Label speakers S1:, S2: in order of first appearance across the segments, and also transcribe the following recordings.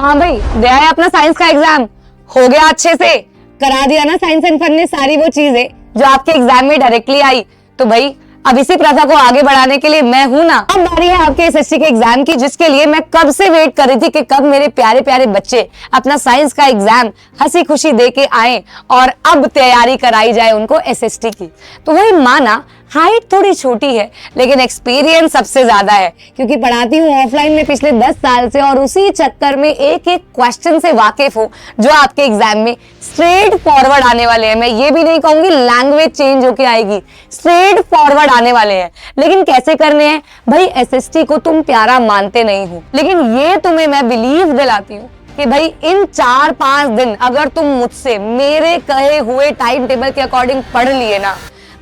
S1: हाँ भाई, दिया है अपना साइंस का एग्जाम, हो गया अच्छे से, करा दिया ना साइंस एंड फन ने सारी वो चीजें जो आपके एग्जाम में डायरेक्टली आई। तो भाई अब इसी प्रथा को आगे बढ़ाने के लिए मैं हूं ना। अब बारी है आपके एसएससी के एग्जाम की, जिसके लिए मैं कब से वेट कर रही थी कि कब मेरे प्यारे प्यारे बच्चे अपना साइंस का एग्जाम हंसी खुशी दे के आए और अब तैयारी कराई जाए उनको एसएसटी की। तो वही माना हाइट थोड़ी छोटी है लेकिन एक्सपीरियंस सबसे ज्यादा है, क्योंकि पढ़ाती हूँ ऑफलाइन में पिछले 10 साल से और उसी चक्कर में एक एक क्वेश्चन से वाकिफ हूँ जो आपके एग्जाम में स्ट्रेट फॉरवर्ड आने वाले हैं। मैं ये भी नहीं कहूंगी लैंग्वेज चेंज होके आएगी, स्ट्रेट फॉरवर्ड आने वाले हैं। लेकिन कैसे करने हैं भाई? एसएसटी को तुम प्यारा मानते नहीं हो, लेकिन ये तुम्हें मैं बिलीव दिलाती हूँ कि भाई इन 4-5 दिन अगर तुम मुझसे मेरे कहे हुए टाइम टेबल के अकॉर्डिंग पढ़ लिए ना,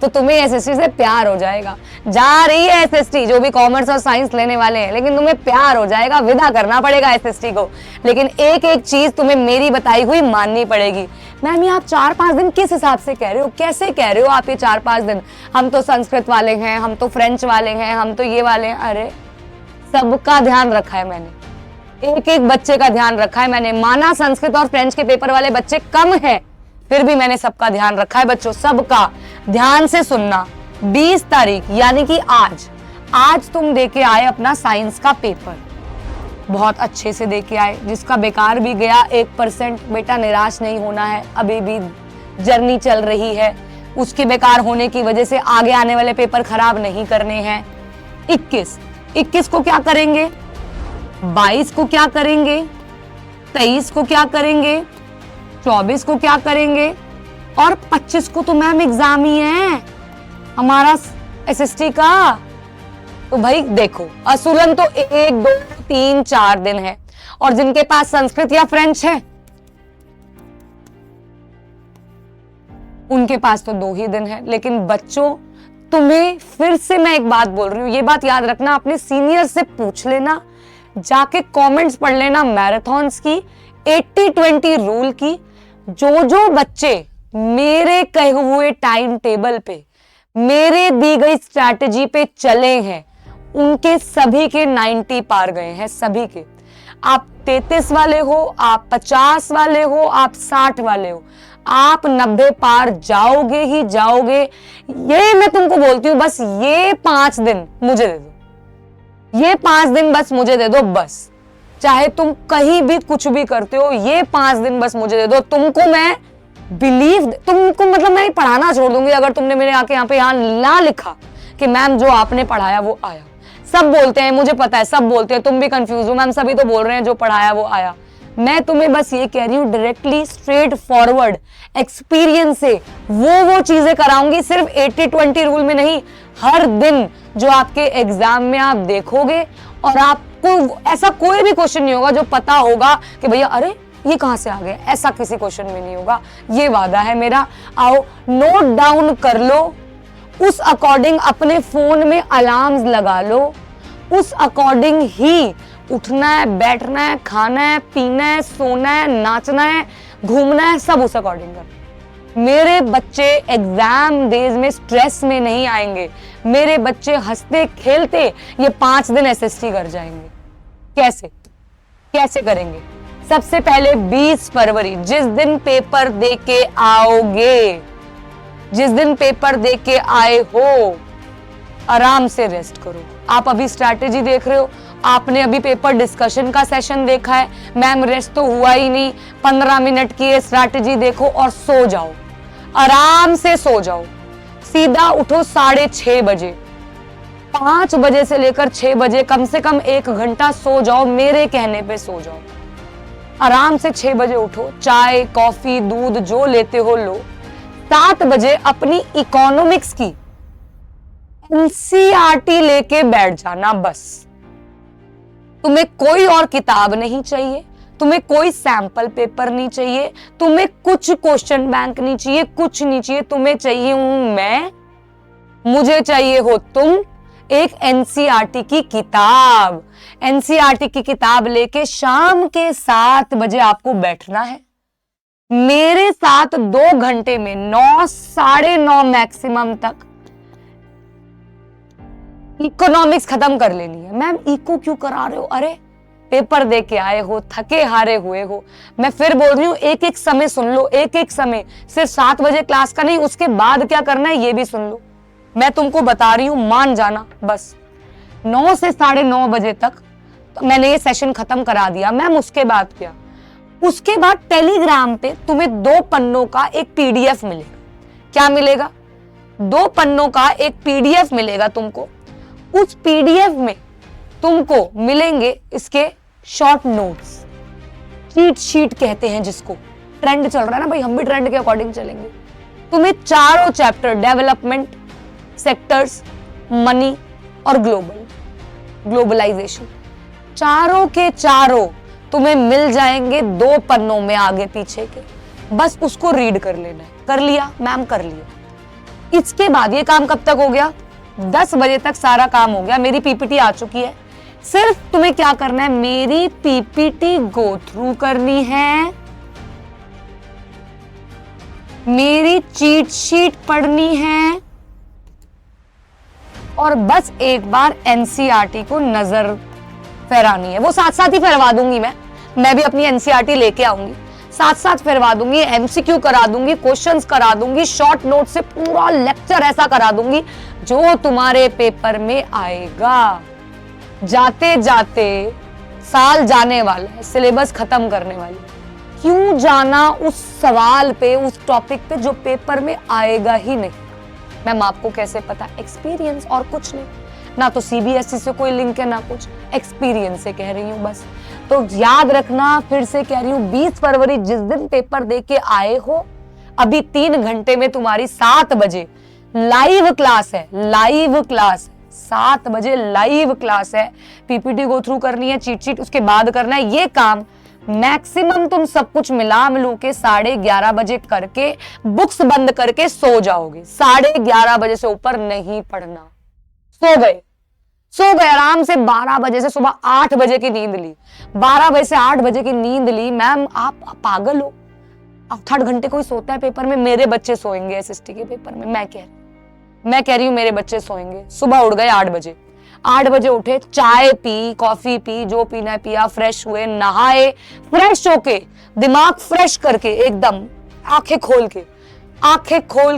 S1: तो तुम्हें एसएसटी से प्यार हो जाएगा। जा रही है एसएसटी, जो भी कॉमर्स और साइंस लेने वाले हैं, लेकिन तुम्हें प्यार हो जाएगा, विदा करना पड़ेगा एसएसटी को। लेकिन एक एक चीज तुम्हें मेरी बताई हुई माननी पड़ेगी। मैम ये आप 4-5 दिन किस हिसाब से कह रहे हो, कैसे कह रहे हो आप ये 4-5 दिन? हम तो संस्कृत वाले हैं, हम तो फ्रेंच वाले हैं, हम तो ये वाले हैं। अरे सबका ध्यान रखा है मैंने, एक एक बच्चे का ध्यान रखा है मैंने। माना संस्कृत और फ्रेंच के पेपर वाले बच्चे कम है, फिर भी मैंने सबका ध्यान रखा है बच्चों, सबका। ध्यान से सुनना, 20 तारीख यानी कि आज तुम देके आए अपना साइंस का पेपर, बहुत अच्छे से देके आए। जिसका बेकार भी गया 1%, बेटा निराश नहीं होना है, अभी भी जर्नी चल रही है। उसके बेकार होने की वजह से आगे आने वाले पेपर खराब नहीं करने हैं। 21 को क्या करेंगे, 22 को क्या करेंगे, 23 को क्या करेंगे, 24 को क्या करेंगे और 25 को तो मैम एग्जाम ही है हमारा एसएसटी का। तो भाई देखो, असूलन तो 1, 2, 3, 4 दिन है, और जिनके पास संस्कृत या फ्रेंच है उनके पास तो 2 ही दिन है। लेकिन बच्चों तुम्हें फिर से मैं एक बात बोल रही हूँ, ये बात याद रखना, अपने सीनियर से पूछ लेना, जाके कमेंट्स पढ़ लेना मैराथन्स की, 80-20 रूल की। जो बच्चे मेरे कहे हुए टाइम टेबल पे, मेरे दी गई स्ट्रैटेजी पे चले हैं, उनके सभी के 90 पार गए हैं, सभी के। आप 33 वाले हो, आप 50 वाले हो, आप 60 वाले हो, आप 90 पार जाओगे ही जाओगे। ये मैं तुमको बोलती हूँ, बस ये 5 दिन मुझे दे दो, ये 5 दिन बस मुझे दे दो, बस। चाहे तुम कहीं भी कुछ भी करते हो, ये 5 दिन बस मुझे दे दो, तुमको मैं तुमको मतलब मैं पढ़ाना छोड़ दूंगी अगर तुमने मेरे आके यहाँ ना लिखा कि मैम जो आपने पढ़ाया वो आया। सब बोलते हैं, मुझे पता है, सब बोलते हैं, तुम भी कंफ्यूज हो मैम, सभी तो बोल रहे हैं जो पढ़ाया वो आया। मैं तुम्हें बस ये कह रही हूँ, डायरेक्टली स्ट्रेट फॉरवर्ड एक्सपीरियंस से वो चीजें कराऊंगी, सिर्फ 80-20 रूल में नहीं। हर दिन जो आपके एग्जाम में आप देखोगे और आपको ऐसा कोई भी क्वेश्चन नहीं होगा जो पता होगा कि भैया अरे ये कहां से आ गया, ऐसा किसी क्वेश्चन में नहीं होगा। ये वादा है मेरा। आओ नोट डाउन कर लो, उस अकॉर्डिंग अपने फोन में अलार्म्स लगा लो, उस अकॉर्डिंग ही उठना है, बैठना है, खाना है, पीना है, सोना है, नाचना है, घूमना है, सब उस अकॉर्डिंग कर। मेरे बच्चे एग्जाम डेज में स्ट्रेस में नहीं आएंगे, मेरे बच्चे हंसते खेलते ये 5 दिन एसएसटी कर जाएंगे। कैसे करेंगे? सबसे पहले 20 फरवरी, जिस दिन पेपर दे के आओगे, जिस दिन पेपर दे के आए हो, आराम से रेस्ट करो। आप अभी स्ट्रैटेजी देख रहे हो, आपने अभी पेपर डिस्कशन का सेशन देखा है, मैम रेस्ट तो हुआ ही नहीं, 15 मिनट की ये स्ट्रैटेजी देखो और सो जाओ, आराम से सो जाओ। सीधा उठो 6:30 बजे, 5 बजे से लेकर 6 बजे कम से कम 1 घंटा सो जाओ, मेरे कहने पे सो जाओ। आराम से 6 बजे उठो, चाय कॉफी दूध जो लेते हो लो। 7 बजे अपनी इकोनॉमिक्स की एनसीईआरटी लेके बैठ जाना, बस। तुम्हें कोई और किताब नहीं चाहिए, तुम्हें कोई सैंपल पेपर नहीं चाहिए, तुम्हें कुछ क्वेश्चन बैंक नहीं चाहिए, कुछ नहीं चाहिए। तुम्हें चाहिए हूं मैं, मुझे चाहिए हो तुम, एक एनसीईआरटी की किताब। एनसीईआरटी की किताब लेके शाम के 7 बजे आपको बैठना है मेरे साथ। 2 घंटे में 9, 9:30 मैक्सिमम तक इकोनॉमिक्स खत्म कर लेनी है। मैम इको क्यों करा रहे हो? अरे पेपर दे के आए हो, थके हारे हुए हो। मैं फिर बोल रही हूँ, एक एक समय सुन लो, एक एक समय, सिर्फ 7 बजे क्लास का नहीं, उसके बाद क्या करना है ये भी सुन लो। मैं तुमको बता रही हूँ, मान जाना। बस 9 से 9:30 बजे तक तो मैंने ये सेशन खत्म करा दिया। मैम उसके बाद क्या? उसके बाद टेलीग्राम पे तुम्हें 2 पन्नों का एक पीडीएफ मिलेगा। क्या मिलेगा? 2 पन्नों का एक पीडीएफ मिलेगा तुमको। उस पीडीएफ में तुमको मिलेंगे इसके शॉर्ट नोट्स, चीट शीट कहते हैं जिसको। ट्रेंड चल रहा है ना भाई, हम भी ट्रेंड के अकॉर्डिंग चलेंगे। तुम्हें चारों चैप्टर, डेवलपमेंट, सेक्टर्स, मनी और ग्लोबलाइजेशन, चारों के चारों तुम्हें मिल जाएंगे 2 पन्नों में, आगे पीछे के। बस उसको रीड कर लेना है। कर लिया मैम? कर लिया। इसके बाद ये काम कब तक हो गया? 10 बजे तक सारा काम हो गया। मेरी पीपीटी आ चुकी है। सिर्फ तुम्हें क्या करना है? मेरी पीपीटी गो थ्रू करनी है, मेरी चीट शीट पढ़नी है और बस एक बार एनसीईआरटी को नजर फहरानी है। वो साथ साथ ही फहरवा दूंगी। मैं भी अपनी एनसीईआरटी लेके आऊंगी, साथ साथ फहरवा दूंगी, एमसीक्यू करा दूंगी, क्वेश्चंस करा दूंगी, शॉर्ट नोट से पूरा लेक्चर ऐसा करा दूंगी जो तुम्हारे पेपर में आएगा। जाते जाते साल जाने वाला है, सिलेबस खत्म करने वाली। क्यों जाना उस सवाल पे, उस टॉपिक पे जो पेपर में आएगा ही नहीं? मैम आपको कैसे पता? एक्सपीरियंस, और कुछ नहीं। ना तो सीबीएसई से कोई लिंक है ना कुछ, एक्सपीरियंस से कह रही हूँ बस। तो याद रखना, फिर से कह रही हूँ, 20 फरवरी जिस दिन पेपर दे के आए हो, अभी 3 घंटे में तुम्हारी 7 बजे लाइव क्लास है। लाइव क्लास 7 बजे लाइव क्लास है। पीपीटी गो थ्रू करनी है, चीट शीट उसके बाद करना है। ये काम मैक्सिमम तुम सब कुछ मिला मिलू के 11:30 बजे करके बुक्स बंद करके सो जाओगे। 11:30 बजे से ऊपर नहीं पढ़ना। सो गए आराम से। 12 बजे से सुबह 8 बजे की नींद ली, 12 बजे से 8 बजे की नींद ली। मैम आप पागल हो? 8 घंटे कोई सोता है पेपर में? मेरे बच्चे सोएंगे एसएसटी के पेपर में। मैं कह रही हूँ मेरे बच्चे सोएंगे। सुबह उठ गए 8 बजे, 8 बजे उठे, चाय पी, कॉफी पी, जो पीना है पिया, फ्रेश हुए, नहाए, फ्रेश होके, दिमाग फ्रेश करके, एकदम आंखें खोल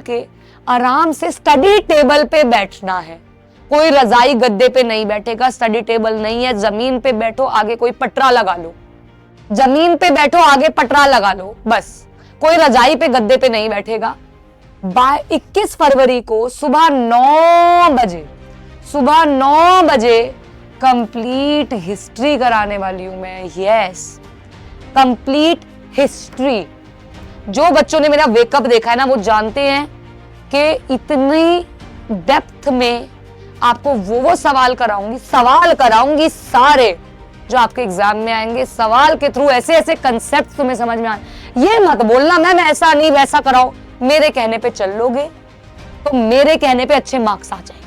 S1: के आराम से स्टडी टेबल पे बैठना है। कोई रजाई गद्दे पे नहीं बैठेगा, स्टडी टेबल नहीं है, जमीन पे बैठो, आगे कोई पटरा लगा लो। जमीन पे बैठो, आगे पटरा लगा लो, बस। कोई रजाई पे गद्दे पे नहीं बैठेगा। 21 फरवरी को सुबह 9 बजे कंप्लीट हिस्ट्री कराने वाली हूं मैं। Yes, complete history. जो बच्चों ने मेरा वेकअप देखा है ना, वो जानते हैं कि इतनी डेप्थ में आपको वो सवाल कराऊंगी सारे जो आपके एग्जाम में आएंगे। सवाल के थ्रू ऐसे ऐसे कंसेप्ट तुम्हें समझ में आए। ये मत बोलना मैम ऐसा नहीं वैसा कराओ। मेरे कहने पे चल लोगे तो मेरे कहने पे अच्छे मार्क्स आ जाएंगे।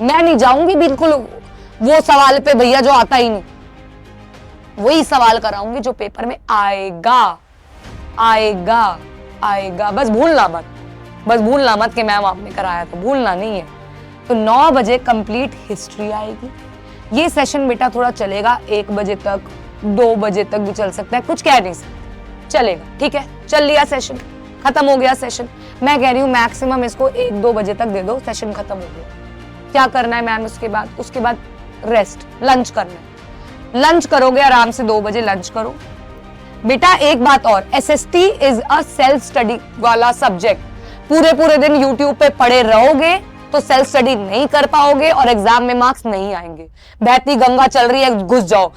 S1: मैं नहीं जाऊंगी बिल्कुल वो सवाल पे भैया जो आता ही नहीं, वही सवाल कराऊंगी जो पेपर में आएगा। बस भूलना मत कि मैम आपने कराया, तो भूलना नहीं है। तो 9 बजे कंप्लीट हिस्ट्री आएगी। ये सेशन बेटा थोड़ा चलेगा, 1 बजे तक, 2 बजे तक भी चल सकता है, कुछ कह नहीं सकते, चलेगा। ठीक है, चल लिया सेशन, खत्म हो गया सेशन। मैं कह रही हूँ मैक्सिमम इसको 1-2 बजे तक दे दो, सेशन खत्म हो गया। क्या करना है मैम उसके बाद रेस्ट, लंच करना है। लंच करोगे आराम से, 2 बजे लंच करो। बेटा एक बात और, SST is a self study वाला सब्जेक्ट। पूरे दिन यूट्यूब पे पढ़े रहोगे तो सेल्फ स्टडी नहीं कर पाओगे और एग्जाम में मार्क्स नहीं आएंगे। बहती गंगा चल रही है घुस जाओ,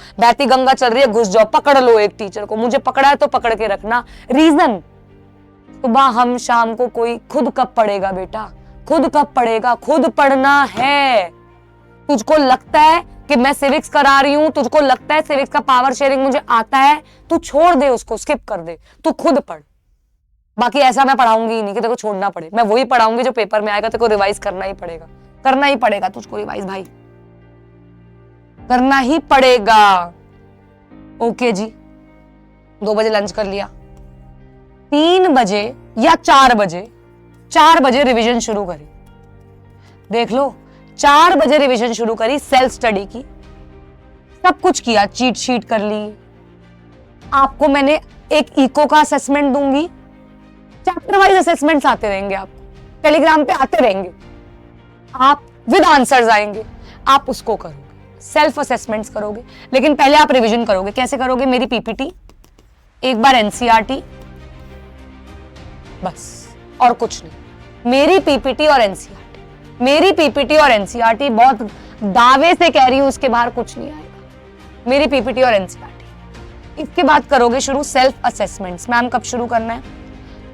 S1: पकड़ लो एक टीचर को। मुझे पकड़ा है तो पकड़ के रखना। रीजन, सुबह हम शाम को कोई खुद कब पढ़ेगा बेटा, खुद पढ़ना है। तुझको लगता है कि मैं सिविक्स करा रही हूं, तुझको लगता है सिविक्स का पावर शेयरिंग मुझे आता है, तू छोड़ दे उसको, स्किप कर दे, तू खुद पढ़। बाकी ऐसा मैं पढ़ाऊंगी ही नहीं कि तेरे को छोड़ना पड़े। मैं वही पढ़ाऊंगी जो पेपर में आएगा, तेरे को रिवाइज करना ही पड़ेगा तुझको रिवाइज भाई, करना ही पड़ेगा। ओके जी, 2 बजे लंच कर लिया, 3 बजे या 4 बजे रिवीजन शुरू करी। देख लो, 4 बजे रिवीजन शुरू करी सेल्फ स्टडी की। सब कुछ किया, चीट शीट कर ली। आपको मैंने एक इको का असेसमेंट दूंगी, चैप्टर वाइज असेसमेंट्स आते रहेंगे, आपको टेलीग्राम पे आते रहेंगे, आप विद आंसर्स आएंगे, आप उसको करोगे, सेल्फ असेसमेंट्स करोगे। लेकिन पहले आप रिवीजन करोगे। कैसे करोगे? मेरी पीपीटी, एक बार एनसीईआरटी, बस और कुछ नहीं। मेरी पीपीटी और एनसीईआरटी, मेरी पीपीटी और एनसीईआरटी, बहुत दावे से कह रही हूं, उसके बाहर कुछ नहीं आएगा। मेरी पीपीटी और एनसीईआरटी। इसके बाद करोगे शुरू सेल्फ असेसमेंट्स। मैम कब शुरू करना है?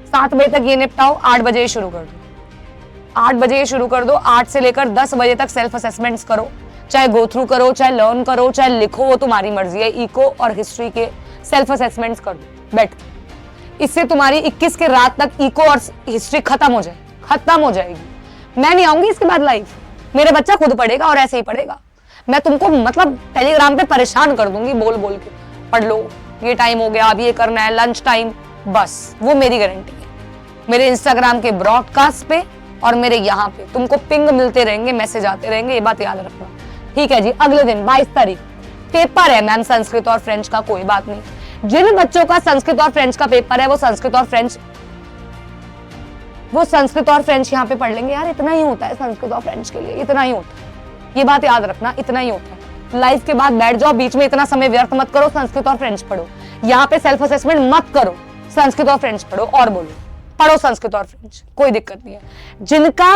S1: 7 बजे तक ये निपटाओ, 8 बजे शुरू कर दो। 8 बजे शुरू कर दो, 8 से लेकर 10 बजे तक सेल्फ असेसमेंट्स करो। चाहे गो थ्रू करो, चाहे लर्न करो, चाहे लिखो, वो तुम्हारी मर्जी है। इको और हिस्ट्री के सेल्फ असेसमेंट्स कर दो बैठ। इससे तुम्हारी 21 के रात तक इको और हिस्ट्री खत्म हो जाएगी। मैं नहीं आऊंगी इसके बाद लाइव, मेरा बच्चा खुद पढ़ेगा और ऐसे ही पढ़ेगा। मैं तुमको मतलब टेलीग्राम पे परेशान कर दूंगी बोल बोल के, पढ़ लो, ये टाइम हो गया, अब ये करना है, लंच टाइम, बस वो मेरी गारंटी है। मेरे इंस्टाग्राम के ब्रॉडकास्ट पे और मेरे यहाँ पे तुमको पिंग मिलते रहेंगे, मैसेज आते रहेंगे, ये बात याद रखना, ठीक है जी। अगले दिन 22 तारीख पेपर है मैम संस्कृत और फ्रेंच का। कोई बात नहीं, जिन बच्चों का संस्कृत और फ्रेंच का पेपर है वो संस्कृत और फ्रेंच यहाँ पे पढ़ लेंगे। यार इतना ही होता है संस्कृत और फ्रेंच के लिए, इतना ही होता है, ये बात याद रखना, इतना ही होता है। लाइव के बाद बैठ जाओ, बीच में इतना समय व्यर्थ मत करो, संस्कृत और फ्रेंच पढ़ो। यहाँ पे सेल्फ असेसमेंट मत करो, संस्कृत और फ्रेंच पढ़ो और बोलो, पढ़ो संस्कृत और फ्रेंच, कोई दिक्कत नहीं है। जिनका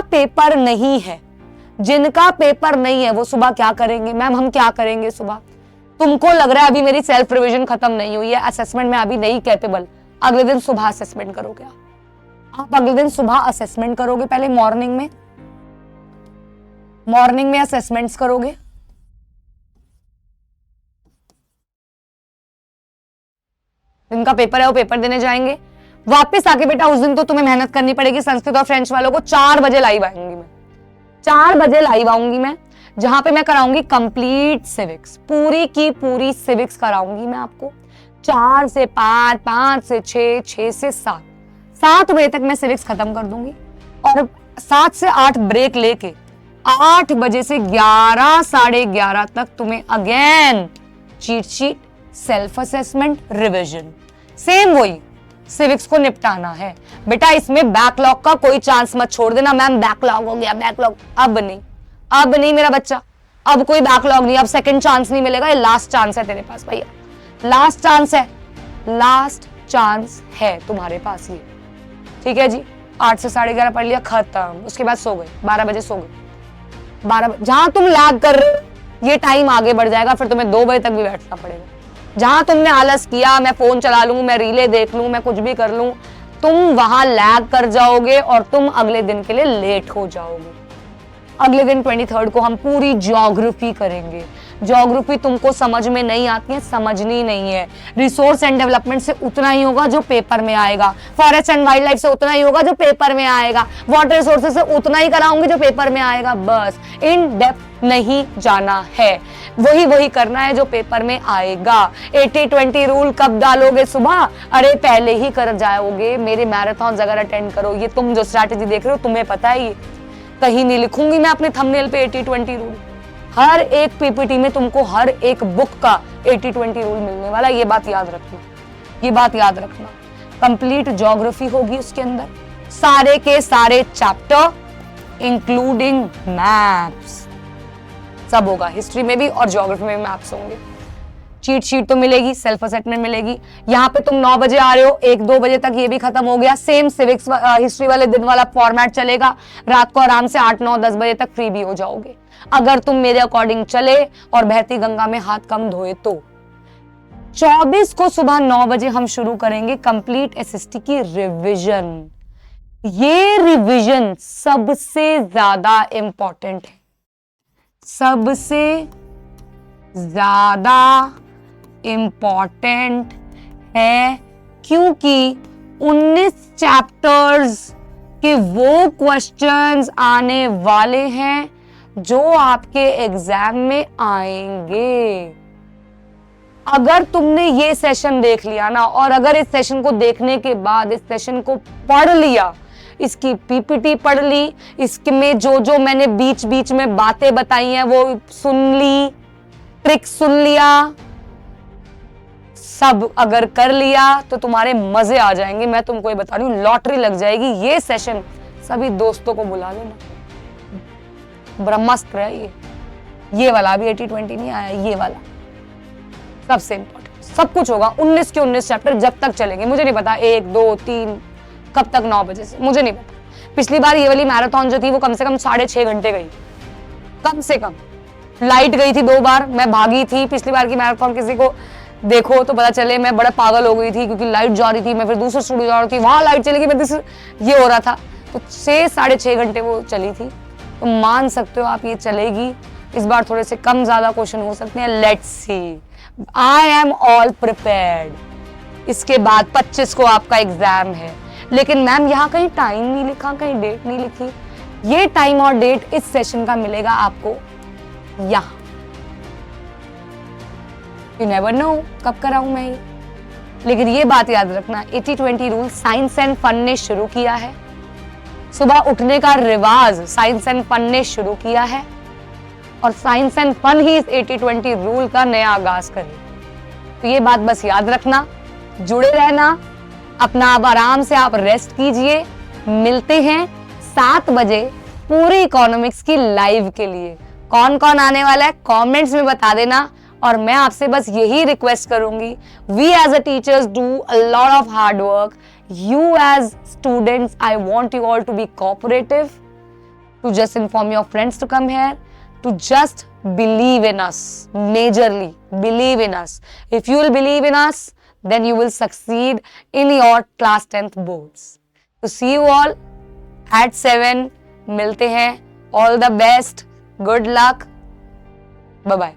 S1: पेपर नहीं है वो सुबह क्या करेंगे? मैम हम क्या करेंगे सुबह? तुमको लग रहा है अभी मेरी सेल्फ रिवीजन खत्म नहीं हुई है, असेसमेंट में अभी नहीं कैपेबल, अगले दिन सुबह असेसमेंट करोगे। आप अगले दिन सुबह असेसमेंट करोगे, पहले मॉर्निंग में असेसमेंट्स करोगे। जिनका पेपर है वो पेपर देने जाएंगे, वापस आके बेटा उस दिन तो तुम्हें मेहनत करनी पड़ेगी। संस्कृत और फ्रेंच वालों को 4 बजे लाइव आऊंगी मैं, 4 बजे लाइव आऊंगी मैं, जहां पे मैं कराऊंगी कंप्लीट सिविक्स, पूरी की पूरी सिविक्स कराऊंगी मैं आपको। 4 से 5, 5 से 6, 6 से 7 बजे तक मैं सिविक्स खत्म कर दूंगी और 7 से 8 ब्रेक लेके 8 बजे से 11, साढ़े 11 तक तुम्हें again cheat sheet, self assessment, revision, same वही सिविक्स को निपटाना है बेटा। इसमें बैकलॉग का कोई चांस मत छोड़ देना। मैम बैकलॉग हो गया, बैकलॉग अब नहीं मेरा बच्चा, अब कोई बैकलॉग नहीं, अब सेकंड चांस नहीं मिलेगा, ये लास्ट चांस है तेरे पास भैया, लास्ट चांस है तुम्हारे पास ये, ठीक है जी। 8 से साढ़े 11 पढ़ लिया, खत्म। उसके बाद सो गए, 12 बजे सो गए। 12 जहां तुम लैग कर रहे हो ये टाइम आगे बढ़ जाएगा, फिर तुम्हें 2 बजे तक भी बैठना पड़ेगा। जहां तुमने आलस किया, मैं फोन चला लूं, मैं रीले देख लूं, मैं कुछ भी कर लूं, तुम वहां लैग कर जाओगे और तुम अगले दिन के लिए लेट हो जाओगे। अगले दिन 23 को हम पूरी ज्योग्राफी करेंगे। ज्योग्राफी तुमको समझ में नहीं आती है, समझनी नहीं है। रिसोर्स एंड डेवलपमेंट से उतना ही होगा जो पेपर में आएगा, फॉरेस्ट एंड वाइल्ड लाइफ से उतना ही होगा जो पेपर में आएगा, वाटर रिसोर्सेज से उतना ही कराऊंगी जो पेपर में आएगा। बस इन डेप्थ नहीं जाना है, वही करना है जो पेपर में आएगा। 80-20 रूल कब डालोगे? सुबह, अरे पहले ही कर जाओगे। मेरे मैराथन अगर अटेंड करो, ये तुम जो स्ट्रैटेजी देख रहे हो तुम्हें पता है, ये कहीं नहीं लिखूंगी मैं अपने थंबनेल पे 80-20 रूल। हर एक पीपीटी में तुमको हर एक बुक का 80-20 रूल मिलने वाला, ये बात याद रखना। कंप्लीट ज्योग्राफी होगी उसके अंदर, सारे के सारे चैप्टर इंक्लूडिंग मैप्स सब होगा। हिस्ट्री में भी और ज्योग्राफी में भी मैप्स होंगे। चीट शीट तो मिलेगी, सेल्फ असेसमेंट मिलेगी। यहाँ पे तुम 9 बजे आ रहे हो, 1-2 बजे तक ये भी खत्म हो गया। सेम सिविक्स हिस्ट्री वाले दिन वाला फॉर्मेट चलेगा। रात को आराम से 8-9-10 बजे तक फ्री भी हो जाओगे, अगर तुम मेरे अकॉर्डिंग चले और बहती गंगा में हाथ कम धोए तो। 24 को सुबह 9 बजे हम शुरू करेंगे कंप्लीट एसएसटी की रिविजन। ये रिविजन सबसे ज्यादा इंपॉर्टेंट है, सबसे ज्यादा इंपॉर्टेंट है, क्योंकि 19 चैप्टर्स के वो क्वेश्चंस आने वाले हैं जो आपके एग्जाम में आएंगे। अगर तुमने ये सेशन देख लिया ना, और अगर इस सेशन को देखने के बाद इस सेशन को पढ़ लिया, इसकी पीपीटी पढ़ ली, इसमें जो मैंने बीच बीच में बातें बताई हैं वो सुन ली, ट्रिक सुन लिया, सब अगर कर लिया तो तुम्हारे मजे आ जाएंगे। मैं तुमको ये बता रही हूँ, लॉटरी लग जाएगी। ये सेशन सभी दोस्तों को बुला लेना, ब्रह्मास्त्र है ये वाला। अभी 80-20 नहीं आया, ये वाला सबसे इंपॉर्टेंट। सब कुछ होगा, 19 के 19 चैप्टर जब तक चलेंगे। मुझे नहीं पता 1, 2, 3 कब तक, 9 बजे से, मुझे नहीं पता। पिछली बार ये वाली मैराथन जो थी वो कम से कम 6.5 घंटे गई, कम से कम। लाइट गई थी 2 बार, मैं भागी थी। पिछली बार की मैराथन किसी को देखो तो पता चले मैं बड़ा पागल हो गई थी, क्योंकि लाइट जा रही थी, मैं फिर दूसरे स्टूडियो जा रही थी, वहां लाइट चली गई, मैं ये हो रहा था। तो 6-6.5 घंटे वो चली थी। तो मान सकते हो आप ये चलेगी। इस बार थोड़े से कम ज्यादा क्वेश्चन हो सकते हैं, let's see. I am all prepared. इसके बाद 25 को आपका एग्जाम है, लेकिन मैम यहाँ कहीं टाइम नहीं लिखा, कहीं डेट नहीं लिखी। ये टाइम और डेट इस सेशन का मिलेगा आपको यहाँ। यू नेवर नो कब कराऊं मैं ये। लेकिन ये बात याद रखना, 80-20 रूल साइंस एंड फन ने शुरू किया है। सुबह उठने का रिवाज साइंस एंड फन ने शुरू किया है, और साइंस एंड फन ही इस 80-20 रूल का नया आगाज करे। तो ये बात बस याद रखना, जुड़े रहना। अपना अब आराम से आप रेस्ट कीजिए। मिलते हैं 7 बजे पूरी इकोनॉमिक्स की लाइव के लिए। कौन कौन आने वाला है कमेंट्स में बता देना। और मैं आपसे बस यही रिक्वेस्ट करूंगी, we as a teachers do a lot of hard work, you as students, I want you all to be cooperative, to just inform your friends to come here, to just believe in us, majorly believe in us. If you will believe in us, then you will succeed in your class 10th boards. To see you all at 7, मिलते हैं। All the best, good luck, bye bye.